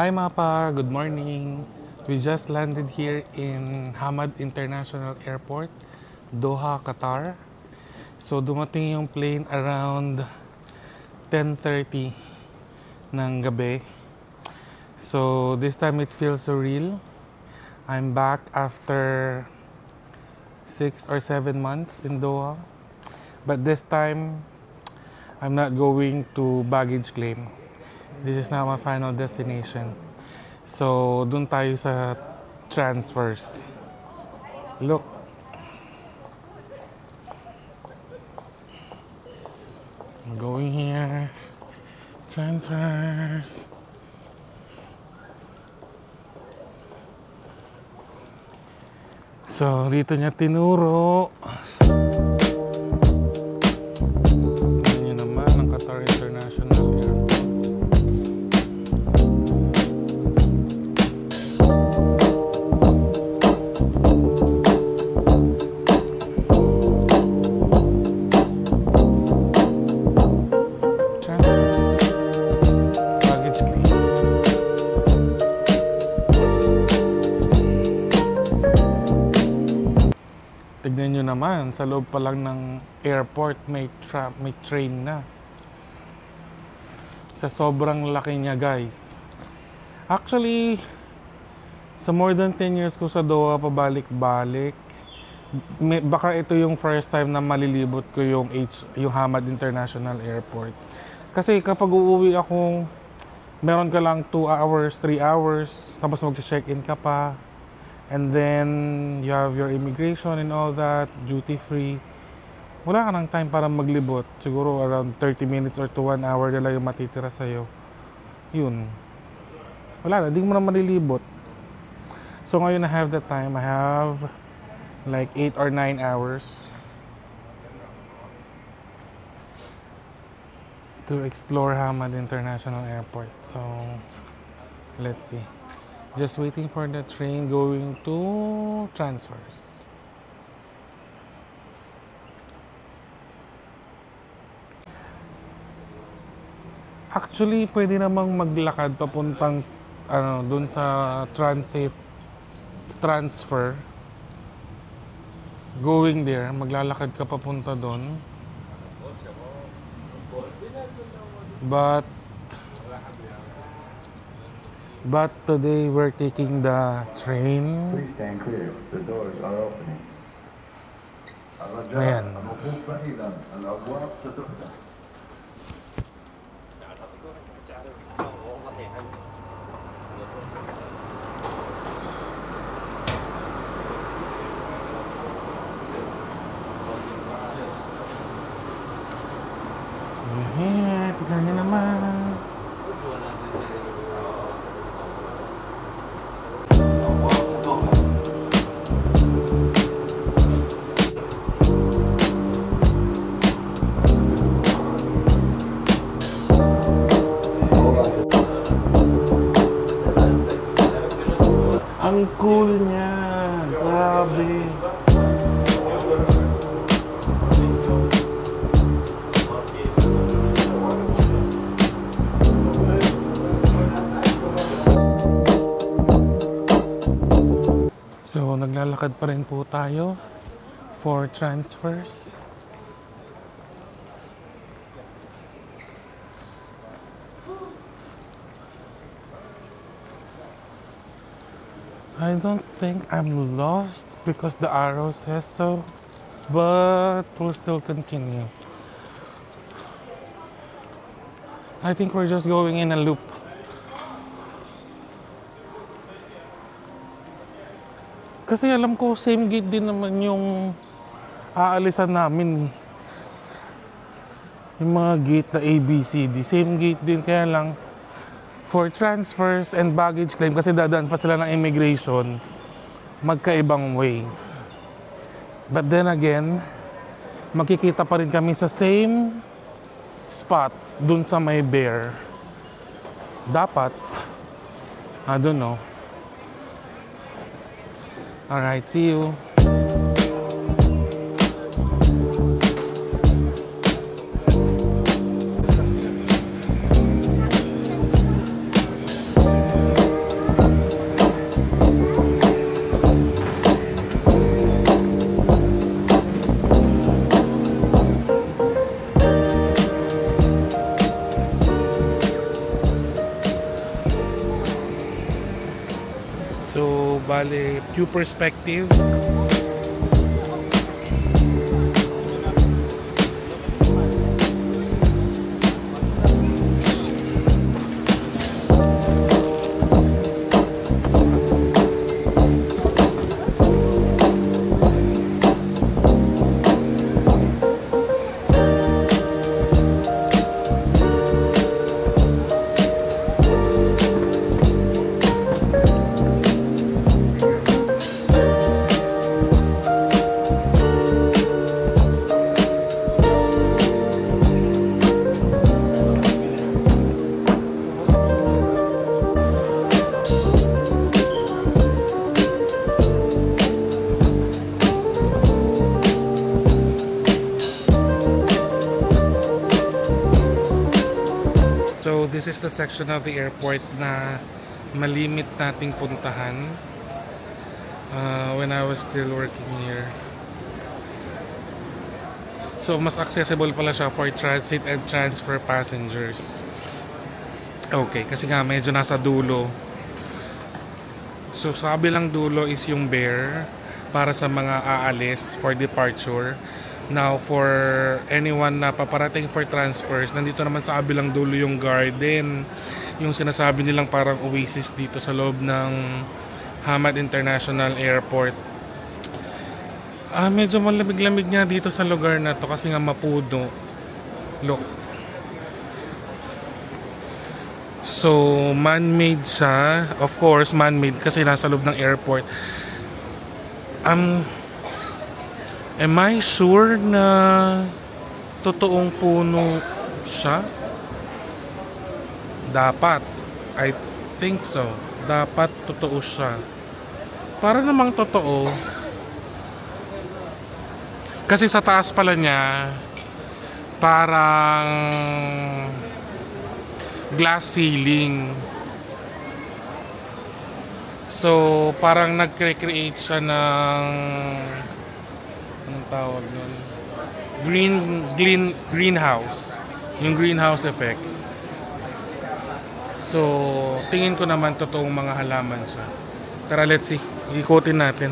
Hi Mapa, good morning. We just landed here in Hamad International Airport, Doha, Qatar. So dumating yung plane around 10:30 ng gabi. So this time it feels surreal. I'm back after 6 or 7 months in Doha. But this time, I'm not going to baggage claim. This is now my final destination. So, dun tayo sa transfers. Look. I'm going here. Transfers. So, dito niya tinuro. Tingnan niyo naman ang Qatar International Airport. Tignan nyo naman, sa loob pa lang ng airport may train na. Sa sobrang laki niya, guys. Actually, sa more than 10 years ko sa Doha pabalik-balik, baka ito yung first time na malilibot ko yung Hamad International Airport. Kasi kapag uuwi ako, meron ka lang 2 hours, 3 hours, tapos mag-check-in ka pa. And then, you have your immigration and all that, duty-free. Wala ka ng time para maglibot. Siguro around 30 minutes or to 1 hour na lang yung matitira sa'yo. Yun. Wala na, di mo na malilibot. So ngayon I have the time. I have like 8 or 9 hours to explore Hamad International Airport. So, let's see. Just waiting for the train going to transfers. Actually, pwede namang maglakad papuntang doon sa transfer. Going there, maglalakad ka papunta doon. But today we're taking the train. Please stand clear. The doors are opening. Ayan. Tignan niyo naman. Ang cool niya, grabe. So, naglalakad pa rin po tayo for transfers. I don't think I'm lost because the arrow says so, but we'll still continue. I think we're just going in a loop. Kasi alam ko, same gate din naman yung aalisan namin eh. Yung mga gate na ABCD, same gate din, kaya lang for transfers and baggage claim, kasi dadaan pa sila ng immigration, magkaibang way. But then again, makikita pa rin kami sa same spot, dun sa may bear. Dapat, I don't know. Alright, see you. bale view perspective. So this is the section of the airport na malimit nating puntahan when I was still working here. So mas accessible pala siya for transit and transfer passengers. Okay, kasi nga medyo nasa dulo. So sa kabilang dulo is yung bear para sa mga aalis for departure. Now for anyone na paparating for transfers, nandito naman sa kabilang dulo yung garden. Yung sinasabi nilang parang oasis dito sa loob ng Hamad International Airport. Medyo malamig-lamig nga dito sa lugar na to kasi nga mapuno. Look. So, man-made siya. Of course, man-made kasi nasa loob ng airport. Am I sure na totoong puno siya? Dapat. I think so. Dapat totoo siya. Para namang totoo. Kasi sa taas pala niya, parang glass ceiling. So, parang nag-create siya ng anong tawag nun? Greenhouse. Yung greenhouse effects. So, tingin ko naman totoong mga halaman siya. Tara, let's see. Ikutin natin.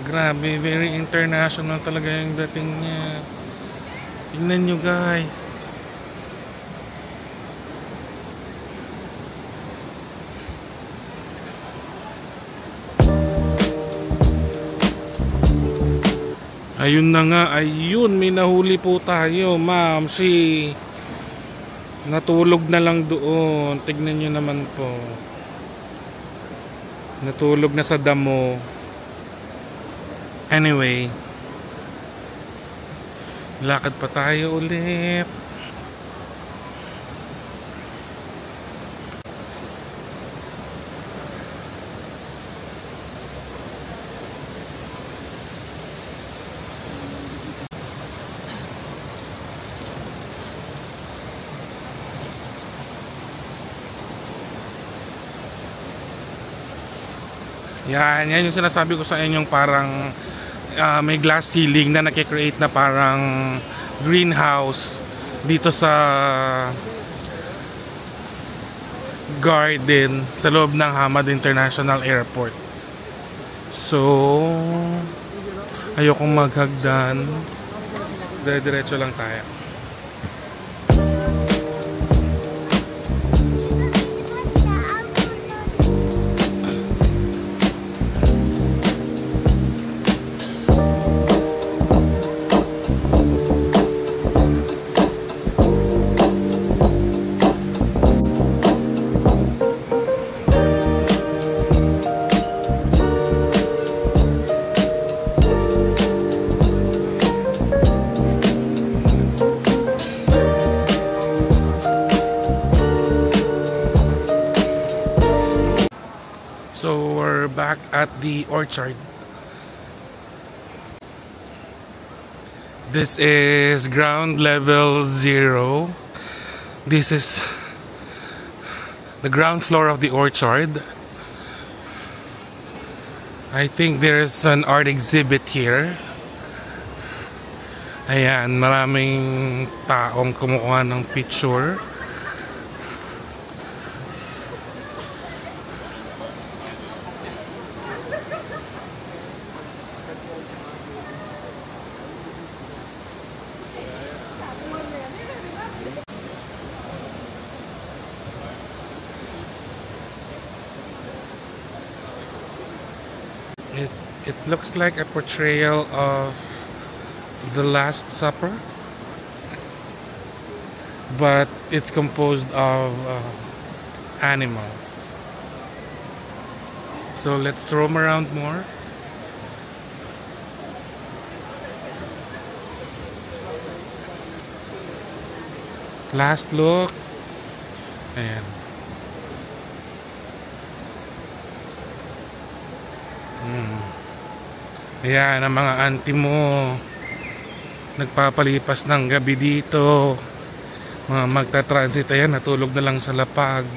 Grabe, very international talaga yung dating niya. Tingnan nyo guys. Ayun na nga, ayun, may nahuli po tayo, ma'am. Si natulog na lang doon. Tignan nyo naman po. Natulog na sa damo. Anyway, lakad pa tayo ulit. Yan yung sinasabi ko sa inyong parang may glass ceiling na nakikreate na parang greenhouse dito sa garden sa loob ng Hamad International Airport. So, ayokong maghagdan. Diretso lang tayo. at the orchard. This is ground level 0. This is the ground floor of the orchard. I think there's an art exhibit here. Ayan, maraming taong kumukuha ng picture. It looks like a portrayal of the Last Supper, but it's composed of animals. So let's roam around more. Last look. Ayan. Ayan ang mga auntie mo nagpapalipas ng gabi dito. Mga magta-transit, ayan, natulog na lang sa lapag.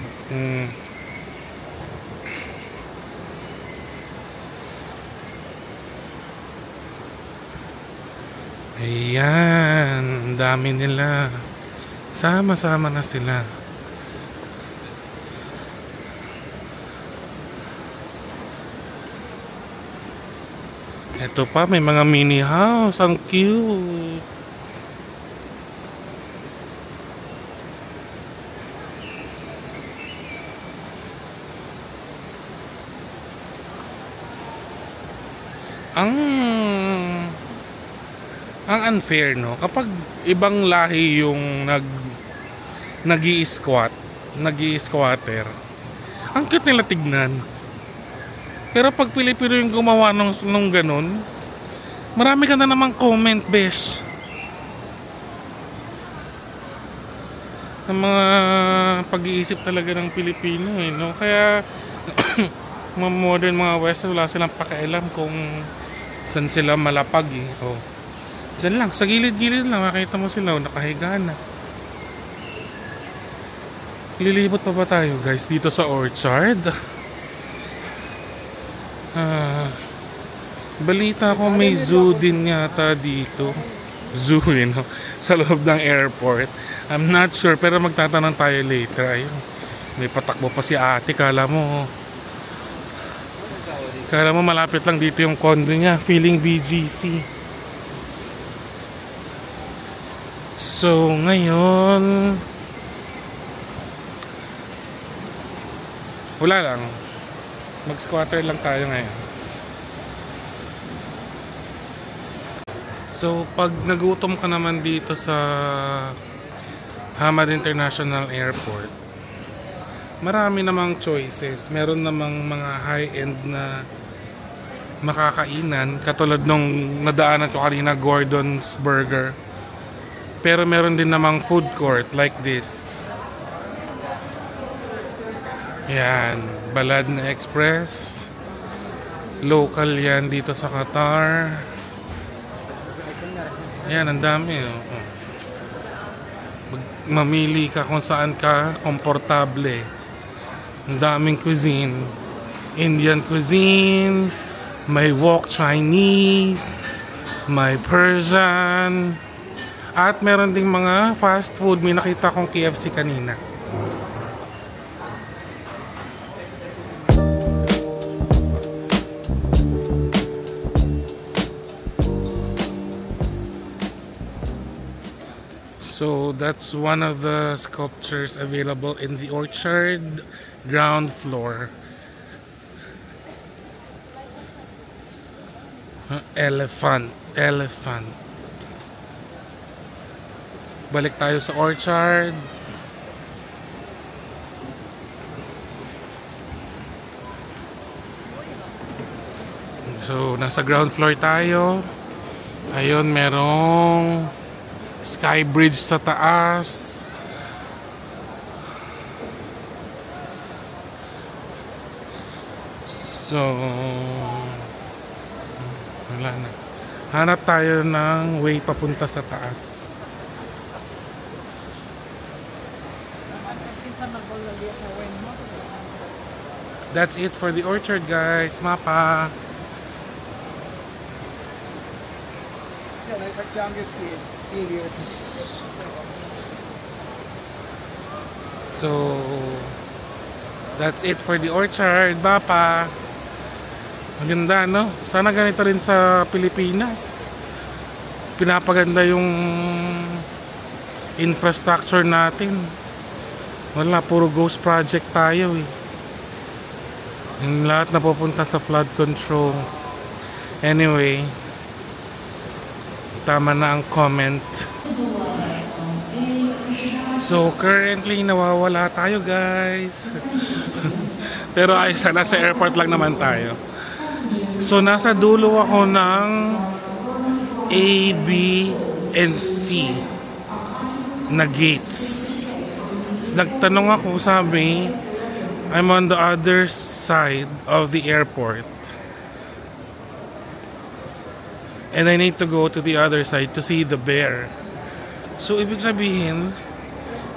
Ayan, ang dami nila. Sama-sama na sila. Ito pa, may mga mini house. Ang cute. Ang unfair, no? Kapag ibang lahi yung nag-i-squatter, ang cute nila tignan. Pero pag Pilipino yung gumawa nung ganun, marami ka na namang comment, besh. Ng mga pag-iisip talaga ng Pilipino, eh, no? Kaya, mga modern, mga western, wala silang pakialam kung saan sila malapag, eh. Oh. Diyan lang, sa gilid-gilid lang, makita mo sila, nakahiga na. Lilibot pa ba tayo, guys, dito sa orchard? Balita ko may zoo din yata dito. Zoo, you know, sa loob ng airport. I'm not sure, pero magtatanong tayo later. Ayun, may patakbo pa si ate. Kala mo malapit lang dito yung condo niya. Feeling BGC. So, ngayon wala lang. Mag-squatter lang tayo ngayon. So, pag nagutom ka naman dito sa Hamad International Airport, marami namang choices. Meron namang mga high-end na makakainan, katulad nung nadaanan ko kanina, Gordon's Burger. Pero meron din namang food court like this. Yan, Baladna Express. Local yan dito sa Qatar. Yan, ang dami. Oh. Mamili ka kung saan ka komportable. Ang daming cuisine. Indian cuisine, may wok Chinese, may Persian, at meron ding mga fast food. May nakita kong KFC kanina. So that's one of the sculptures available in the orchard ground floor. Elephant. Balik tayo sa orchard. So nasa ground floor tayo. Ayun, merong sky bridge sa taas. So, wala na. Hanap tayo ng way papunta sa taas. That's it for the orchard, guys. Mapa. So, that's it for the orchard, Mapa. Maganda, no? Sana ganito rin sa Pilipinas. Pinapaganda yung infrastructure natin. Wala, puro ghost project tayo eh. Yung lahat napupunta sa flood control. Anyway, tama na ang comment. So currently nawawala tayo, guys. Pero ayos na, nasa airport lang naman tayo. So nasa dulo ako ng A, B, and C na gates. Nagtanong ako, sabi, I'm on the other side of the airport and I need to go to the other side to see the bear. So ibig sabihin,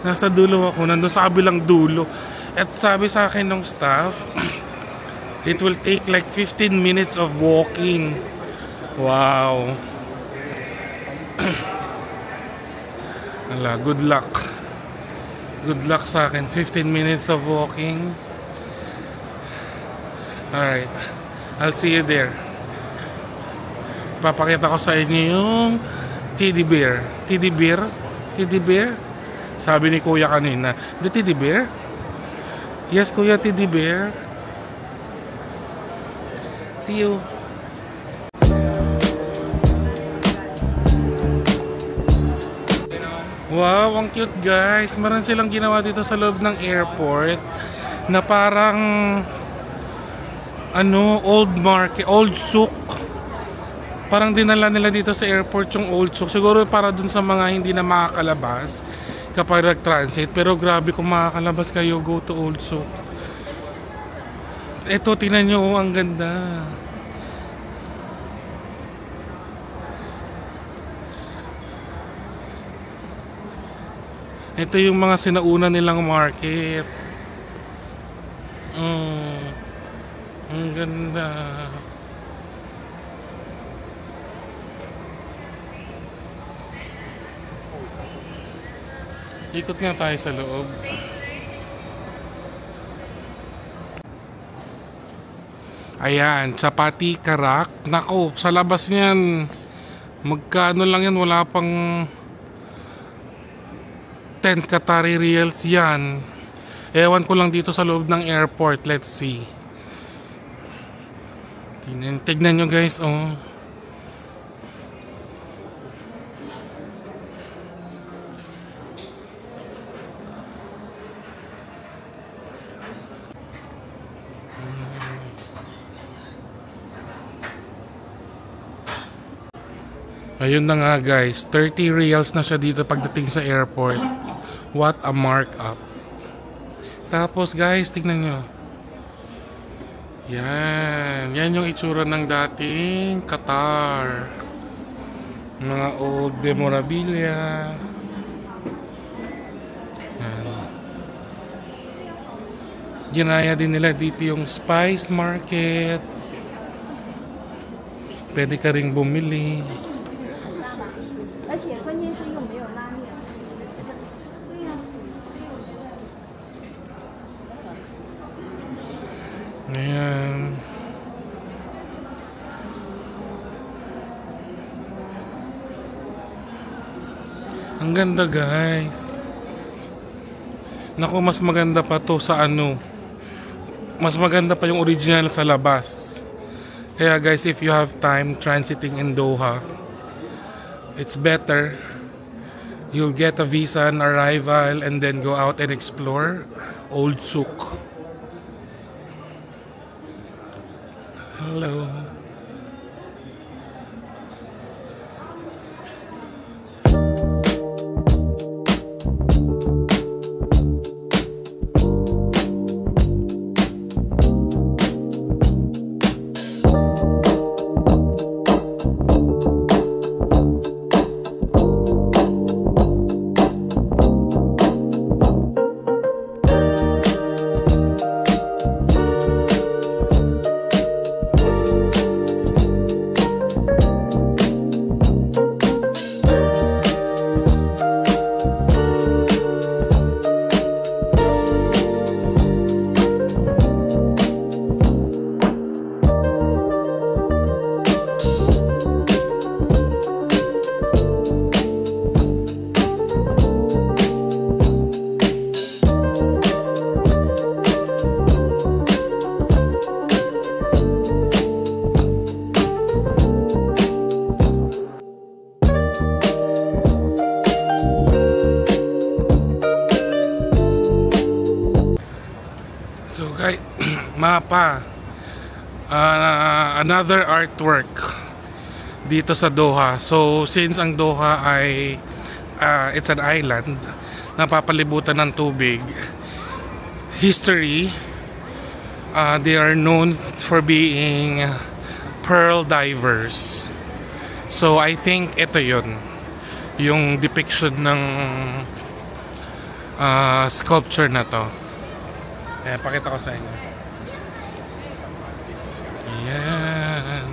nasa dulo ako, nandun sa kabilang dulo. At sabi sa akin ng staff, it will take like 15 minutes of walking. Wow. Ala, good luck. Good luck sa akin. 15 minutes of walking. Alright. I'll see you there. Papakita ko sa inyo yung teddy bear. Teddy bear? Teddy bear? Sabi ni kuya kanina. The teddy bear? Yes, kuya, teddy bear. See you. Wow, ang cute, guys. Meron silang ginawa dito sa loob ng airport na parang old market, old souk. Parang dinala nila dito sa airport yung old souk. Siguro para dun sa mga hindi na makakalabas kapag nag-transit. Pero grabe, kung makakalabas kayo, go to old souk. Eto, tingnan nyo, ang ganda. Ito yung mga sinauna nilang market. Ang ganda. Ikot nga tayo sa loob. Ayan, Chapati Karak. Nako, sa labas niyan, magkano lang yan, wala pang 10 Qatari Riyals yan. Ewan ko lang dito sa loob ng airport. Let's see. Tignan nyo, guys, oh. Ayun na nga, guys, 30 Riyals na siya dito pagdating sa airport. What a markup. Tapos, guys, tignan nyo. Yan. Yan yung itsura ng dating Qatar. Mga old memorabilia. Yan. Ginaya din nila dito yung spice market. Pwede ka ring bumili. Ayan. Ang ganda, guys. Naku, mas maganda pa to sa mas maganda pa yung original sa labas. Kaya, guys, if you have time transiting in Doha, it's better. You'll get a visa on arrival and then go out and explore Old Souk. Hello. Another artwork dito sa Doha. So since ang Doha ay it's an island, napapalibutan ng tubig, history, they are known for being pearl divers. So I think ito yun, yung depiction ng sculpture na to. Pakita ko sa inyo. Yan.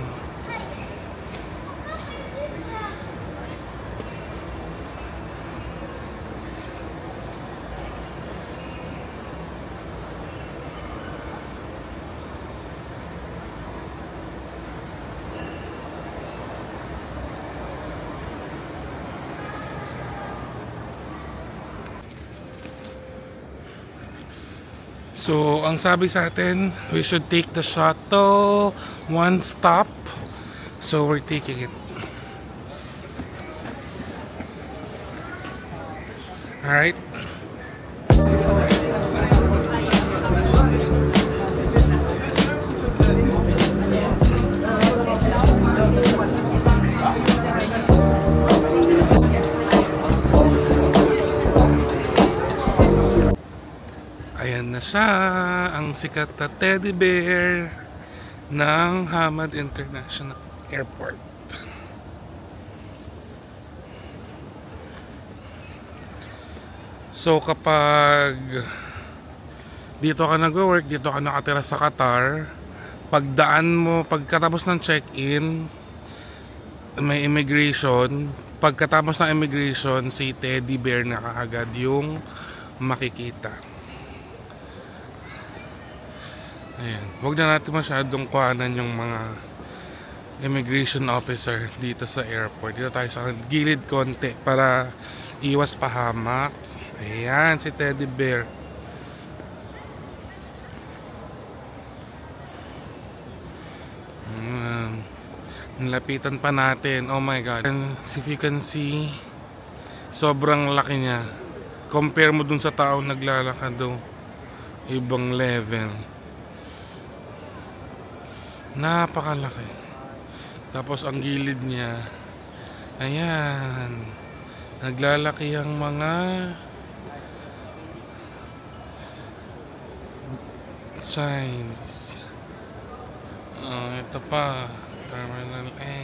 So, ang sabi sa atin, we should take the shuttle one stop. So, we're taking it. Alright. Ayan na siya, ang sikat na teddy bear ng Hamad International Airport. So kapag dito ka nag-work, dito ka nakatira sa Qatar, pagdaan mo, pagkatapos ng check-in, may immigration. Pagkatapos ng immigration, si teddy bear na kaagad yung makikita. Ayan. Huwag na natin masyadong kuhanan yung mga immigration officer dito sa airport. Dito tayo sa gilid konti para iwas pahamak. Ayan, si teddy bear. Nilapitan pa natin. Oh my god. And if you can see, sobrang laki niya. Compare mo dun sa taong naglalakad do. Ibang level. Napakalaki. Tapos ang gilid niya, ayan, naglalaki ang mga signs. Ito pa, Terminal A.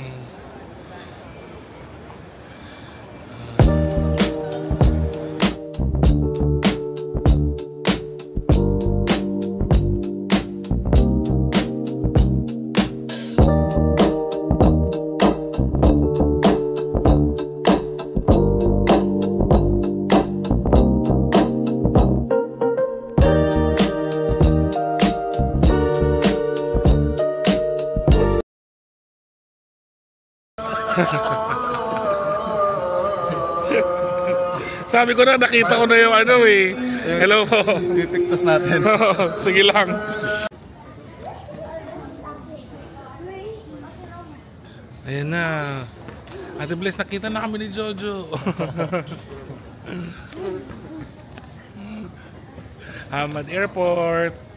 Sabi ko na, nakita ko na yung ano eh. Hello po. Pipiktos natin. Sige lang. Ayan na. Ate Bless, nakita na kami ni Jojo. Hamad Airport.